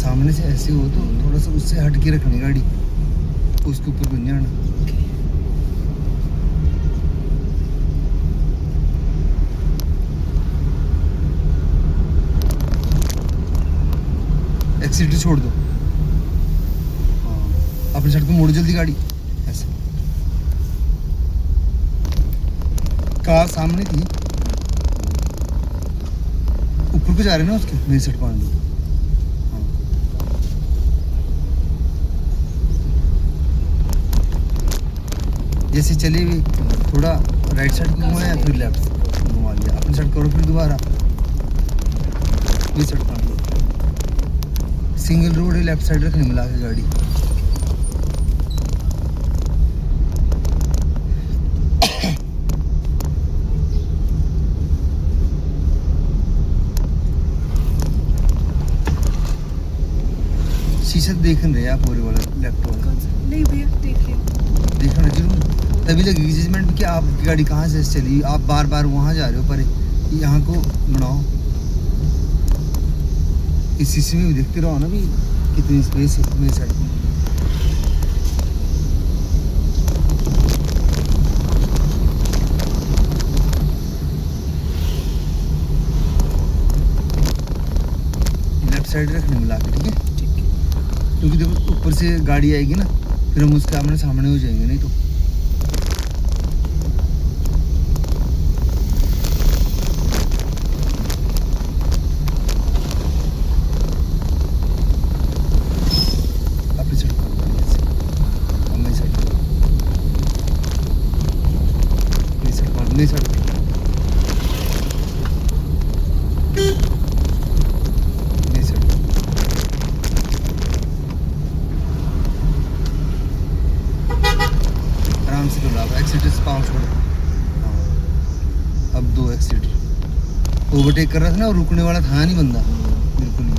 सामने से ऐसे हो तो थोड़ा सा उससे हट के रखनी गाड़ी, उसके ऊपर बन जाना। एक्सीटर छोड़ दो। हाँ, अपनी साइड को मोड़ जल्दी गाड़ी, ऐसे। कार सामने थी, ऊपर को जा रहे ना उसके, मेरी साइड को आने दो। हाँ। जैसे चली हुई थोड़ा राइट साइड को घुमाया फिर लेफ्ट घुमा लिया, अपनी साइड करो फिर दोबारा मेरी साइड को आने दो। सिंगल रोड है, लेफ्ट साइड रखने मिला के गाड़ी। शीशा देख रहे हैं आप, पूरे वाला लेफ्ट वाला? नहीं भैया, देखिए देखना जरूर, तभी लगेगी जजमेंट कि आपकी गाड़ी कहाँ से चली। आप बार बार वहाँ जा रहे हो, पर यहाँ को बनाओ। इस शीशे में भी देखते रहो ना भी कितनी स्पेस है मेरी साइड में। लेफ्ट साइड रखने मिला के, ठीक है? क्योंकि देखो ऊपर से गाड़ी आएगी ना, फिर हम उसके आमने सामने हो जाएंगे, नहीं तो। अपनी साइड को, अपनी साइड को, अपनी साइड को, अपनी साइड को। आराम से डोला, एक्सीटर से पाँव छोड़ो। हाँ, अब 2 एक्सीटर। ओवरटेक कर रहा था ना, और रुकने वाला था नहीं बंदा बिल्कुल भी।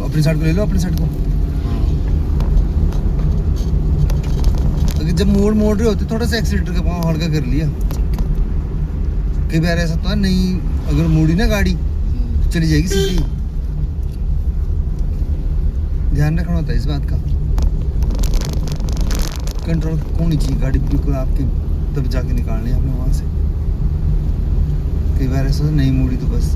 अपनी साइड को ले लो, अपनी साइड को। अगर जब मोड़ रहे होते थोड़ा सा एक्सीटर का पाँव हल्का कर लिया। कई बार ऐसा तो है नहीं, अगर मोड़ी ना गाड़ी तो चली जाएगी सीधी। ध्यान रखना होता है इस बात का। कंट्रोल होनी चाहिए गाड़ी बिल्कुल आपकी, तब जाके निकालनी है आपने वहां से। कई बार ऐसा नहीं मोड़ी तो बस।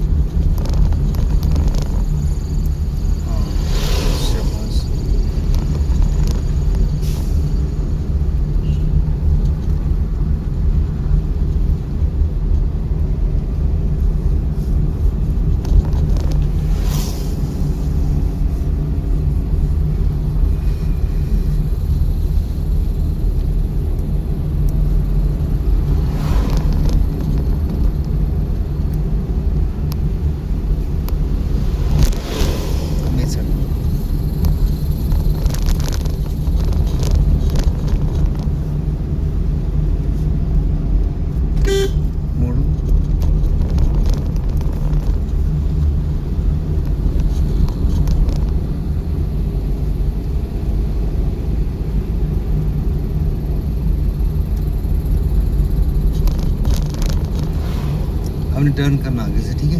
हमने टर्न करना आगे से, ठीक है?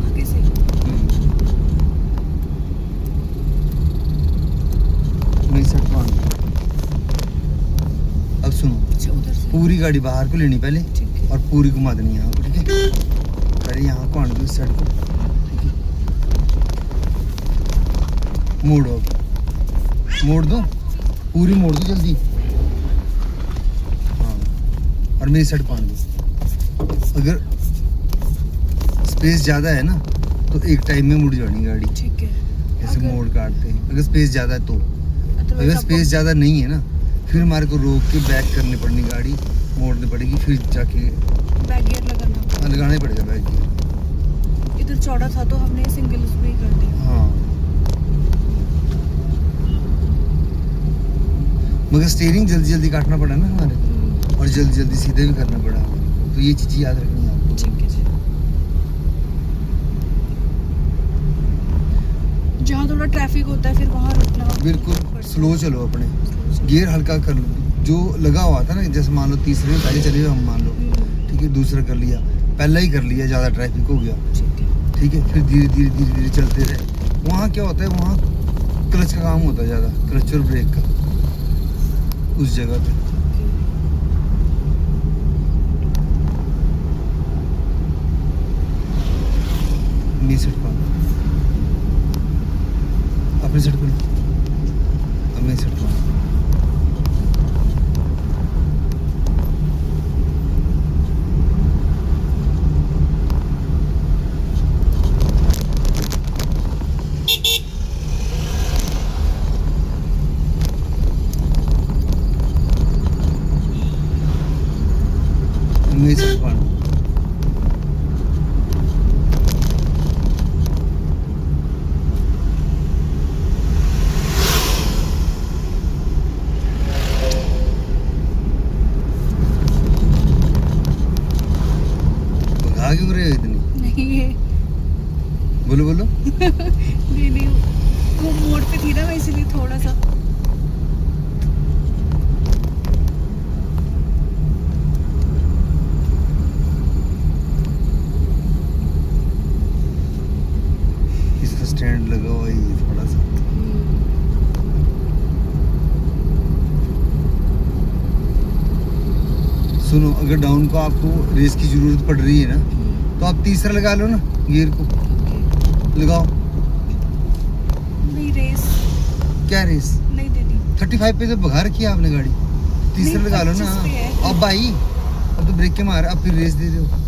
आगे से मेरी साइड को आना। अब सुनो, उधर से पूरी गाड़ी बाहर को लेनी पहले, ठीक है। और पूरी घुमा देनी यहाँ को, ठीक है? पहले यहाँ को आने दो, इस साइड को, ठीक है? मोड़ो, अब मोड़ दो, पूरी मोड़ दो जल्दी। हाँ, और मेरी साइड को आने दो। अगर स्पेस ज़्यादा है ना तो एक टाइम में मुड़ जानी गाड़ी, ठीक है। ऐसे अगर- मोड़ काटते हैं। अगर स्पेस ज़्यादा है तो, Otherwise अगर आपको स्पेस ज़्यादा नहीं है ना फिर हमारे को रोक के बैक करनी पड़नी, गाड़ी मोड़नी पड़ेगी, फिर जाके बैक गियर लगाना। लगाना ही पड़ेगा बैक गियर। इधर चौड़ा था तो हमने सिंगल उसमें ही कर दिया। हाँ, मगर स्टीयरिंग जल्दी जल्दी काटना पड़ा ना हमारे को, और जल्दी जल्दी सीधे भी करना पड़ा, तो ये चीज़ याद रखनी है आपको। ठीक है जी। जहाँ थोड़ा ट्रैफिक होता है फिर वहाँ रुकना बिल्कुल पड़ता है। स्लो चलो, अपने Slow चलो। गियर हल्का कर लो, जो लगा हुआ था ना, जैसे मान लो तीसरे में पहले चले हुए हम, मान लो ठीक है, दूसरा कर लिया, पहला ही कर लिया, ज़्यादा ट्रैफिक हो गया, ठीक है। ठीक है, फिर धीरे धीरे धीरे धीरे चलते रहे। वहाँ क्या होता है, वहाँ क्लच का काम होता है ज़्यादा, क्लच और ब्रेक का उस जगह पे। नहीं सेट पा अपने सेट पर, अब नहीं सेट पा। नहीं सेट पा। भगा क्यों रहे हो इतनी? नहीं है। बोलो बोलो। नहीं नहीं, वो मोड़ पे थी ना मैं, इसीलिए थोड़ा सा। इसका स्टैंड लगा हुआ है ये थोड़ा सा। सुनो, अगर डाउन को आपको रेस की जरूरत पड़ रही है ना तो आप तीसरा लगा लो ना, गियर को लगाओ। नहीं रेस क्या रेस? नहीं देनी। 35 पे तो भगा रखी है आपने गाड़ी, तीसरा नहीं, लगा लो 25 पे है। ना। अब भाई, अब तो ब्रेक के मार, अब फिर रेस दे रहे हो।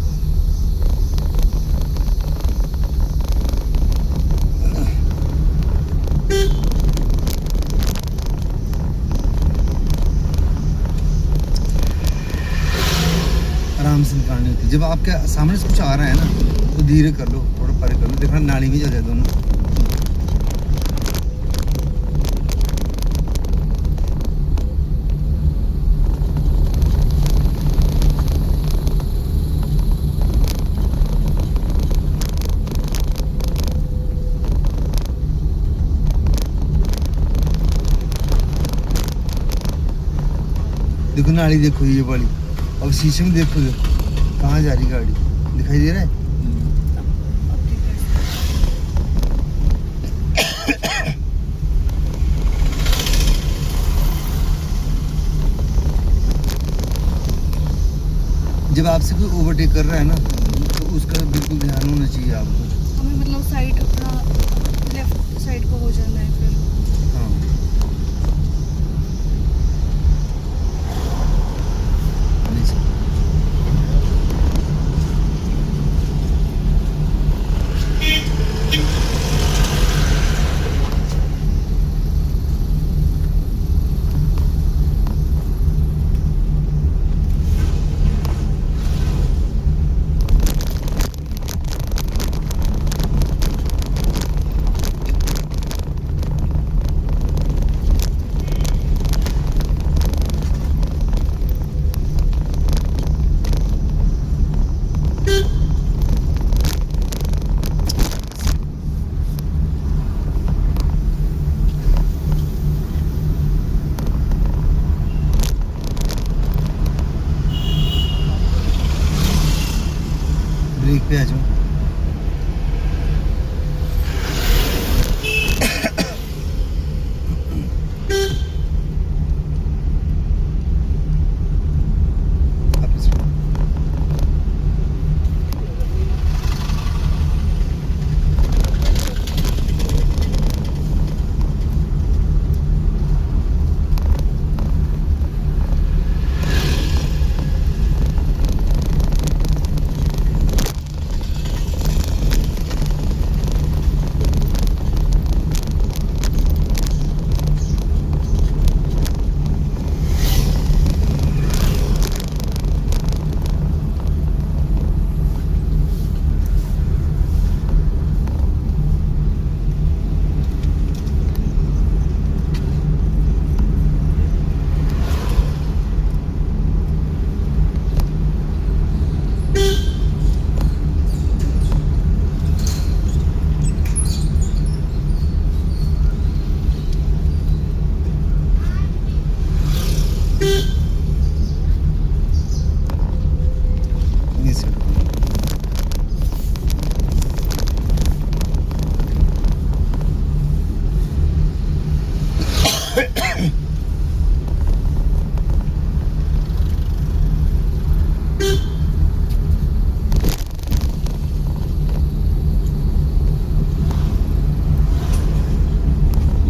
आराम से निकालनी होती है। जब आपके सामने से कुछ आ रहा है ना तो धीरे कर लो, थोड़ा परे कर लो, देखना नाली में जा जाए दोनों। देखो नाली, देखो ये वाली, अब शीशे में देखो, देखो कहाँ जा रही गाड़ी, दिखाई दे रहा है? अब ठीक है। जब आपसे कोई ओवरटेक कर रहा है ना तो उसका बिल्कुल ध्यान होना चाहिए आपको। हमें मतलब साइड अपना लेफ्ट साइड को हो जाना है फिर। हाँ, नहीं सर।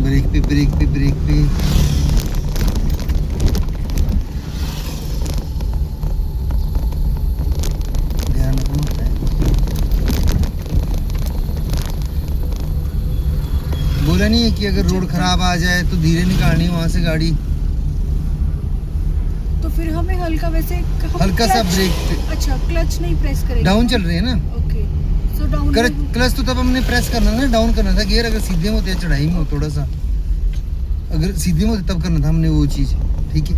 ब्रेक पे ब्रेक पे ब्रेक पे। ध्यान रखना होता है। बोला नहीं है कि अगर रोड खराब आ जाए तो धीरे निकालनी है वहां से गाड़ी। तो फिर हमें हल्का वैसे हल्का सा ब्रेक पे। अच्छा क्लच नहीं प्रेस करेंगे। डाउन चल रही है ना। ओके सो डाउन क्लच तो तब हमने प्रेस करना ना, डाउन करना था। गियर अगर सीधे में होते हैं चढ़ाई में हो थोड़ा सा, अगर सीधे में होते तब करना था हमने वो चीज़। ठीक है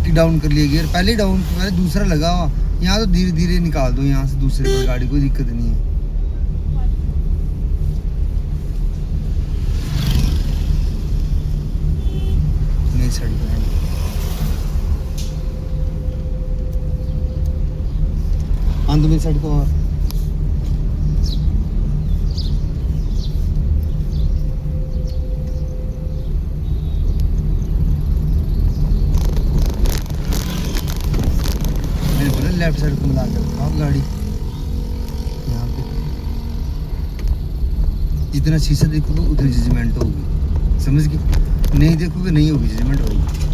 कि डाउन कर लिया गियर, पहले डाउन, पहले दूसरा लगा हुआ। यहाँ तो धीरे धीरे निकाल दो यहाँ से दूसरे पर गाड़ी, कोई दिक्कत नहीं है। नहीं सड़ी अंत में सड़क और मैंने बोला लेफ्ट साइड को मिला कर आप गाड़ी यहाँ पे जितना शीशा देखोगे उतनी जजमेंट होगी, समझ गए? नहीं देखोगे नहीं होगी जजमेंट होगी।